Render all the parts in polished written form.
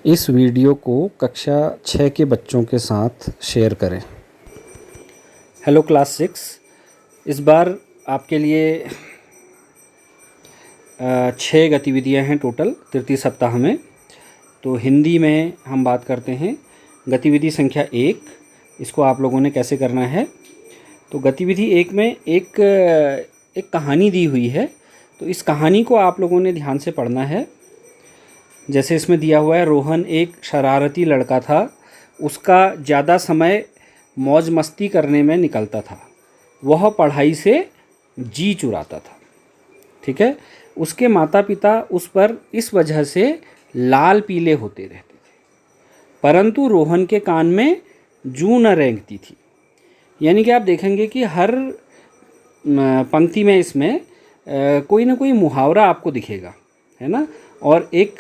इस वीडियो को कक्षा 6 के बच्चों के साथ शेयर करें। हेलो क्लास 6, इस बार आपके लिए 6 गतिविधियां हैं टोटल तृतीय सप्ताह में। तो हिंदी में हम बात करते हैं गतिविधि संख्या 1। इसको आप लोगों ने कैसे करना है। तो गतिविधि 1 में एक कहानी दी हुई है। तो इस कहानी को आप लोगों ने ध्यान से पढ़ना है। जैसे इसमें दिया हुआ है, रोहन एक शरारती लड़का था। उसका ज़्यादा समय मौज मस्ती करने में निकलता था। वह पढ़ाई से जी चुराता था। ठीक है। उसके माता पिता उस पर इस वजह से लाल पीले होते रहते थे, परंतु रोहन के कान में जूं न रेंगती थी। यानी कि आप देखेंगे कि हर पंक्ति में इसमें कोई ना कोई मुहावरा आपको दिखेगा, है ना। और एक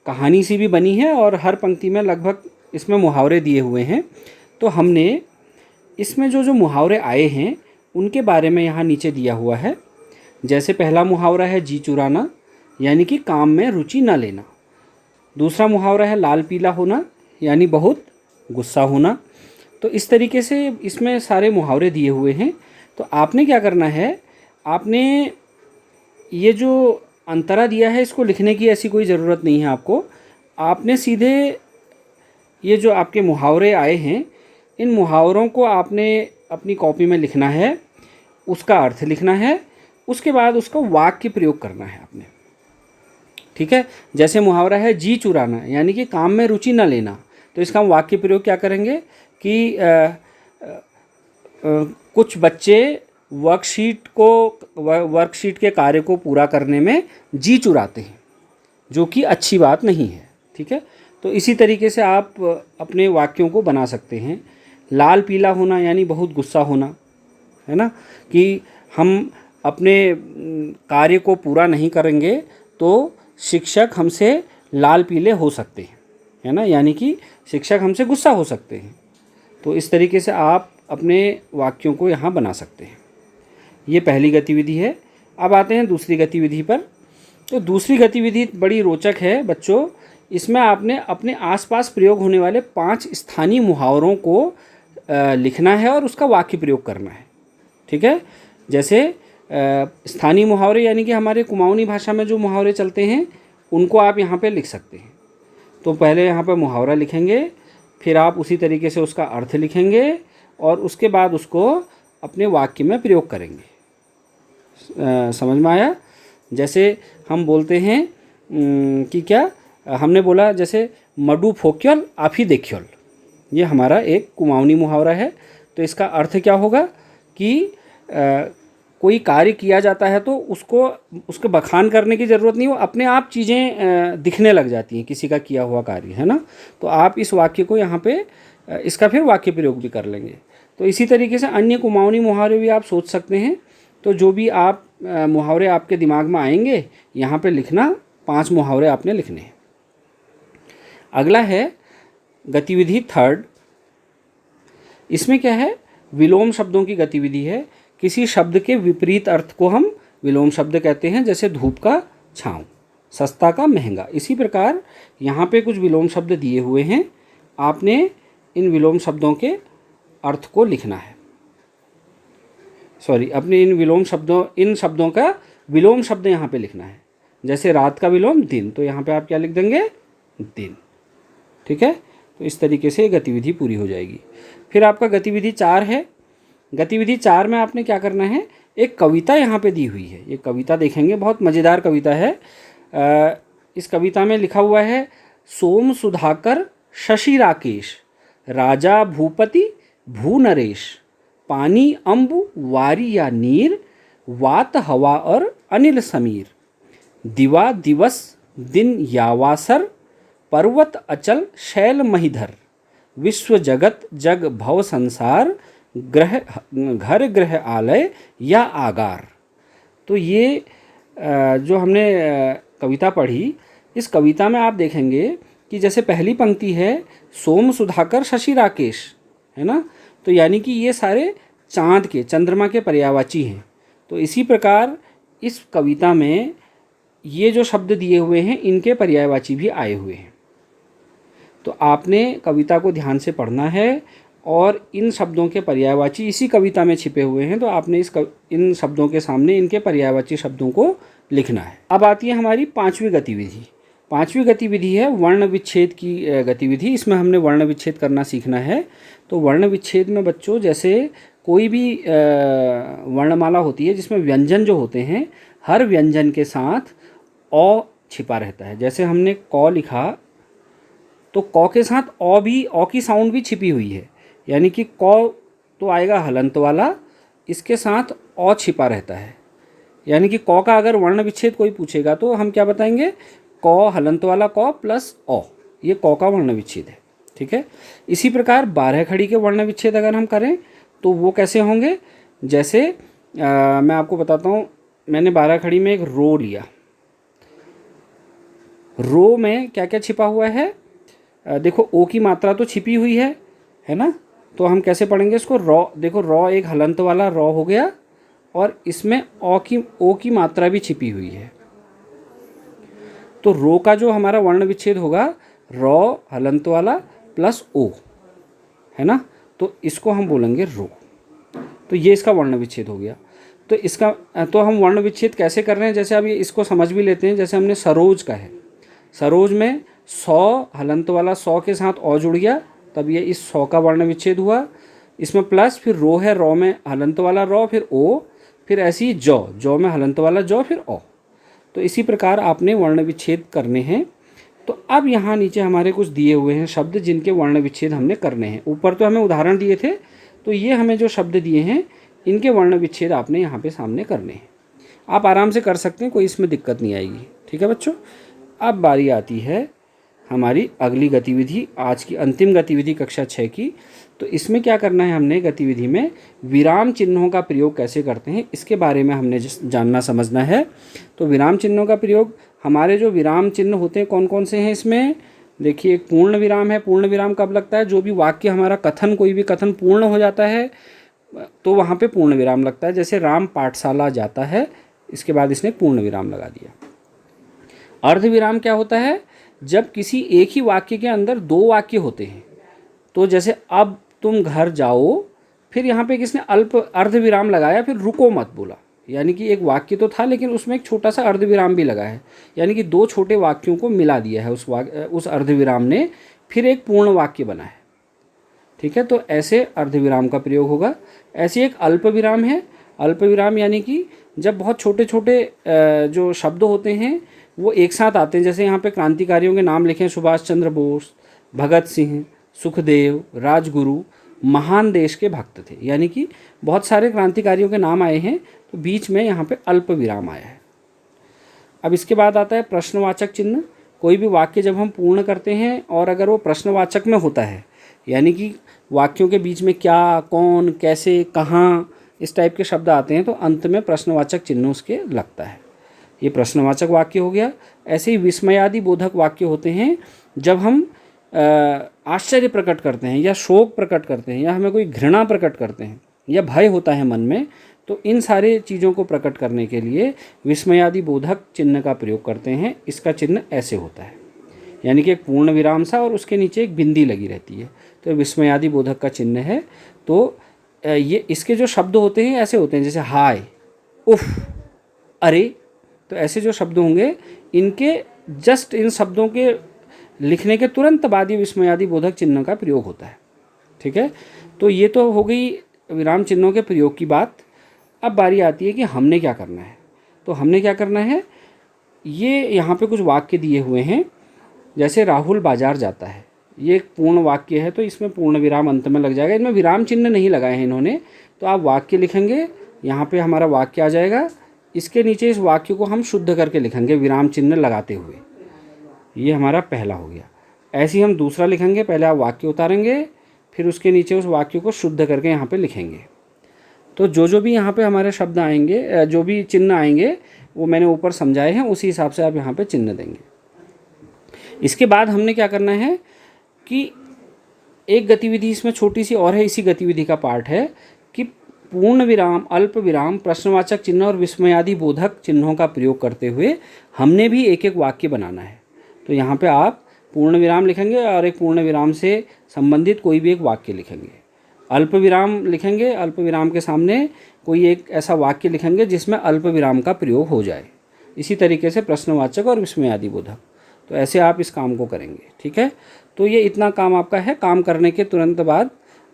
कहानी सी भी बनी है और हर पंक्ति में लगभग इसमें मुहावरे दिए हुए हैं। तो हमने इसमें जो मुहावरे आए हैं उनके बारे में यहाँ नीचे दिया हुआ है। जैसे पहला मुहावरा है जी चुराना, यानी कि काम में रुचि न लेना। दूसरा मुहावरा है लाल पीला होना, यानी बहुत गुस्सा होना। तो इस तरीके से इसमें सारे मुहावरे दिए हुए हैं। तो आपने क्या करना है, आपने ये जो अंतरा दिया है इसको लिखने की ऐसी कोई ज़रूरत नहीं है आपको। आपने सीधे ये जो आपके मुहावरे आए हैं, इन मुहावरों को आपने अपनी कॉपी में लिखना है, उसका अर्थ लिखना है, उसके बाद उसका वाक्य प्रयोग करना है आपने। ठीक है। जैसे मुहावरा है जी चुराना, यानी कि काम में रुचि न लेना। तो इसका हम वाक्य प्रयोग क्या करेंगे कि कुछ बच्चे वर्कशीट के कार्य को पूरा करने में जी चुराते हैं, जो कि अच्छी बात नहीं है। ठीक है। तो इसी तरीके से आप अपने वाक्यों को बना सकते हैं। लाल पीला होना यानी बहुत गुस्सा होना, है ना, कि हम अपने कार्य को पूरा नहीं करेंगे तो शिक्षक हमसे लाल पीले हो सकते हैं, है ना, यानी कि शिक्षक हमसे गुस्सा हो सकते हैं। तो इस तरीके से आप अपने वाक्यों को यहाँ बना सकते हैं। ये पहली गतिविधि है। अब आते हैं दूसरी गतिविधि पर। तो दूसरी गतिविधि बड़ी रोचक है बच्चों। इसमें आपने अपने आसपास प्रयोग होने वाले 5 स्थानीय मुहावरों को लिखना है और उसका वाक्य प्रयोग करना है। ठीक है। जैसे स्थानीय मुहावरे यानी कि हमारे कुमाऊनी भाषा में जो मुहावरे चलते हैं उनको आप यहाँ पे लिख सकते हैं। तो पहले यहाँ पे मुहावरा लिखेंगे, फिर आप उसी तरीके से उसका अर्थ लिखेंगे और उसके बाद उसको अपने वाक्य में प्रयोग करेंगे। समझ में आया। जैसे हम बोलते हैं कि क्या हमने बोला, जैसे मडू फोक्योल आफी देखियोल, ये हमारा एक कुमाऊनी मुहावरा है। तो इसका अर्थ क्या होगा कि कोई कार्य किया जाता है तो उसके बखान करने की ज़रूरत नहीं, वो अपने आप चीज़ें दिखने लग जाती हैं, किसी का किया हुआ कार्य, है ना। तो आप इस वाक्य को यहाँ पे इसका फिर वाक्य प्रयोग भी कर लेंगे। तो इसी तरीके से अन्य कुमाऊनी मुहावरे भी आप सोच सकते हैं। तो जो भी आप मुहावरे आपके दिमाग में आएंगे यहाँ पे लिखना। 5 मुहावरे आपने लिखने हैं। अगला है गतिविधि 3। इसमें क्या है, विलोम शब्दों की गतिविधि है। किसी शब्द के विपरीत अर्थ को हम विलोम शब्द कहते हैं। जैसे धूप का छांव, सस्ता का महंगा। इसी प्रकार यहाँ पे कुछ विलोम शब्द दिए हुए हैं। आपने इन विलोम शब्दों के अर्थ को लिखना है। अपने इन शब्दों का विलोम शब्द यहाँ पे लिखना है। जैसे रात का विलोम दिन, तो यहाँ पे आप क्या लिख देंगे, दिन। ठीक है। तो इस तरीके से गतिविधि पूरी हो जाएगी। फिर आपका गतिविधि 4 है। गतिविधि 4 में आपने क्या करना है, एक कविता यहाँ पे दी हुई है। ये कविता देखेंगे, बहुत मज़ेदार कविता है। इस कविता में लिखा हुआ है, सोम सुधाकर शशि राकेश, राजा भूपति भू नरेश, पानी अम्बु वारी या नीर, वात हवा और अनिल समीर, दिवा दिवस दिन यावासर, पर्वत अचल शैल महिधर, विश्व जगत जग भव संसार, ग्रह घर ग्रह आलय या आगार। तो ये जो हमने कविता पढ़ी, इस कविता में आप देखेंगे कि जैसे पहली पंक्ति है सोम सुधाकर शशि राकेश, है ना। तो यानी कि ये सारे चंद्रमा के पर्यायवाची हैं। तो इसी प्रकार इस कविता में ये जो शब्द दिए हुए हैं इनके पर्यायवाची भी आए हुए हैं। तो आपने कविता को ध्यान से पढ़ना है और इन शब्दों के पर्यायवाची इसी कविता में छिपे हुए हैं, तो आपने इन शब्दों के सामने इनके पर्यायवाची शब्दों को लिखना है। अब आती है हमारी पांचवी गतिविधि। पांचवी गतिविधि है वर्ण विच्छेद की गतिविधि। इसमें हमने वर्ण विच्छेद करना सीखना है। तो वर्ण विच्छेद में बच्चों, जैसे कोई भी वर्णमाला होती है जिसमें व्यंजन जो होते हैं, हर व्यंजन के साथ अ छिपा रहता है। जैसे हमने क लिखा तो क के साथ अ की साउंड भी छिपी हुई है, यानी कि क तो आएगा हलंत वाला, इसके साथ अ छिपा रहता है। यानी कि क का अगर वर्ण विच्छेद कोई पूछेगा तो हम क्या बताएंगे, क हलंत वाला क प्लस अ, ये क का वर्ण विच्छेद है। ठीक है। इसी प्रकार 12 खड़ी के वर्ण विच्छेद अगर हम करें तो वो कैसे होंगे, जैसे मैं आपको बताता हूँ। मैंने 12 खड़ी में एक रो लिया। रो में क्या क्या छिपा हुआ है, देखो ओ की मात्रा तो छिपी हुई है ना। तो हम कैसे पढ़ेंगे इसको, रॉ, देखो रॉ एक हलंत वाला रॉ हो गया और इसमें ओ की मात्रा भी छिपी हुई है। तो रो का जो हमारा वर्ण विच्छेद होगा, रॉ हलंत वाला प्लस ओ, है ना। तो इसको हम बोलेंगे रो। तो ये इसका वर्ण विच्छेद हो गया। तो हम वर्ण विच्छेद कैसे कर रहे हैं, जैसे अब ये इसको समझ भी लेते हैं। जैसे हमने सरोज का है, सरोज में 100 हलंत वाला 100 के साथ ओ जुड़ गया, तब ये इस 100 का वर्ण विच्छेद हुआ। इसमें प्लस, फिर रो है, रो में हलंत वाला रो, फिर ओ, फिर ऐसे ही जौ में हलंत वाला जौ, फिर ओ। तो इसी प्रकार आपने वर्ण विच्छेद करने हैं। तो अब यहाँ नीचे हमारे कुछ दिए हुए हैं शब्द जिनके वर्ण विच्छेद हमने करने हैं। ऊपर तो हमें उदाहरण दिए थे, तो ये हमें जो शब्द दिए हैं इनके वर्ण विच्छेद आपने यहाँ पे सामने करने हैं। आप आराम से कर सकते हैं, कोई इसमें दिक्कत नहीं आएगी। ठीक है बच्चों। अब बारी आती है हमारी अगली गतिविधि, आज की अंतिम गतिविधि कक्षा 6 की। तो इसमें क्या करना है, हमने गतिविधि में विराम चिन्हों का प्रयोग कैसे करते हैं इसके बारे में हमने जानना समझना है। तो विराम चिन्हों का प्रयोग, हमारे जो विराम चिन्ह होते हैं कौन कौन से हैं इसमें, देखिए एक पूर्ण विराम है। पूर्ण विराम कब लगता है, जो भी वाक्य हमारा कथन, कोई भी कथन पूर्ण हो जाता है तो वहाँ पे पूर्ण विराम लगता है। जैसे राम पाठशाला जाता है, इसके बाद इसने पूर्ण विराम लगा दिया। अर्ध विराम क्या होता है, जब किसी एक ही वाक्य के अंदर 2 वाक्य होते हैं। तो जैसे अब तुम घर जाओ, फिर यहाँ पे किसने अल्प अर्ध विराम लगाया, फिर रुको मत बोला। यानी कि एक वाक्य तो था लेकिन उसमें एक छोटा सा अर्ध विराम भी लगा है, यानी कि 2 छोटे वाक्यों को मिला दिया है उस अर्ध विराम ने, फिर एक पूर्ण वाक्य बना है। ठीक है। तो ऐसे अर्ध विराम का प्रयोग होगा। ऐसे एक अल्प विराम है। अल्प विराम यानी कि जब बहुत छोटे छोटे जो शब्द होते हैं वो एक साथ आते हैं। जैसे यहाँ पे क्रांतिकारियों के नाम लिखे, सुभाष चंद्र बोस, भगत सिंह, सुखदेव, राजगुरु, महान देश के भक्त थे, यानी कि बहुत सारे क्रांतिकारियों के नाम आए हैं। तो बीच में यहाँ पे अल्प विराम आया है। अब इसके बाद आता है प्रश्नवाचक चिन्ह। कोई भी वाक्य जब हम पूर्ण करते हैं और अगर वो प्रश्नवाचक में होता है, यानी कि वाक्यों के बीच में क्या, कौन, कैसे, कहाँ, इस टाइप के शब्द आते हैं, तो अंत में प्रश्नवाचक चिन्ह उसके लगता है। ये प्रश्नवाचक वाक्य हो गया। ऐसे ही विस्मयादि बोधक वाक्य होते हैं, जब हम आश्चर्य प्रकट करते हैं या शोक प्रकट करते हैं या हमें कोई घृणा प्रकट करते हैं या भय होता है मन में, तो इन सारे चीज़ों को प्रकट करने के लिए विस्मयादि बोधक चिन्ह का प्रयोग करते हैं। इसका चिन्ह ऐसे होता है, यानी कि एक पूर्ण विराम सा और उसके नीचे एक बिंदी लगी रहती है, तो विस्मयादि बोधक का चिन्ह है। तो ये इसके जो शब्द होते हैं ऐसे होते हैं, जैसे हाय, उफ, अरे। तो ऐसे जो शब्द होंगे, इनके जस्ट इन शब्दों के लिखने के तुरंत बाद ये विस्मयादि बोधक चिन्ह का प्रयोग होता है। ठीक है। तो ये तो हो गई विराम चिन्हों के प्रयोग की बात। अब बारी आती है कि हमने क्या करना है। तो हमने क्या करना है, ये यहाँ पे कुछ वाक्य दिए हुए हैं। जैसे राहुल बाजार जाता है, ये एक पूर्ण वाक्य है, तो इसमें पूर्ण विराम अंत में लग जाएगा। इनमें विराम चिन्ह नहीं लगाए हैं इन्होंने, तो आप वाक्य लिखेंगे, यहाँ पे हमारा वाक्य आ जाएगा। इसके नीचे इस वाक्य को हम शुद्ध करके लिखेंगे विराम चिन्ह लगाते हुए। ये हमारा पहला हो गया। ऐसे ही हम दूसरा लिखेंगे, पहले आप वाक्य उतारेंगे, फिर उसके नीचे उस वाक्य को शुद्ध करके यहाँ पे लिखेंगे। तो जो भी यहाँ पे हमारे शब्द आएंगे, जो भी चिन्ह आएंगे, वो मैंने ऊपर समझाए हैं, उसी हिसाब से आप यहाँ पे चिन्ह देंगे। इसके बाद हमने क्या करना है कि एक गतिविधि इसमें छोटी सी और है, इसी गतिविधि का पार्ट है कि पूर्ण विराम, अल्प विराम, प्रश्नवाचक चिन्ह और विस्मयादि बोधक चिन्हों का प्रयोग करते हुए हमने भी एक एक वाक्य बनाना है। तो यहाँ पे आप पूर्ण विराम लिखेंगे और एक पूर्ण विराम से संबंधित कोई भी एक वाक्य लिखेंगे। अल्प विराम लिखेंगे, अल्प विराम के सामने कोई एक ऐसा वाक्य लिखेंगे जिसमें अल्प विराम का प्रयोग हो जाए। इसी तरीके से प्रश्नवाचक और विस्मयादि बोधक। तो ऐसे आप इस काम को करेंगे, ठीक है। तो ये इतना काम आपका है। काम करने के तुरंत बाद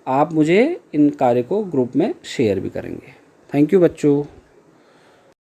आप मुझे इन कार्य को ग्रुप में शेयर भी करेंगे। थैंक यू बच्चों।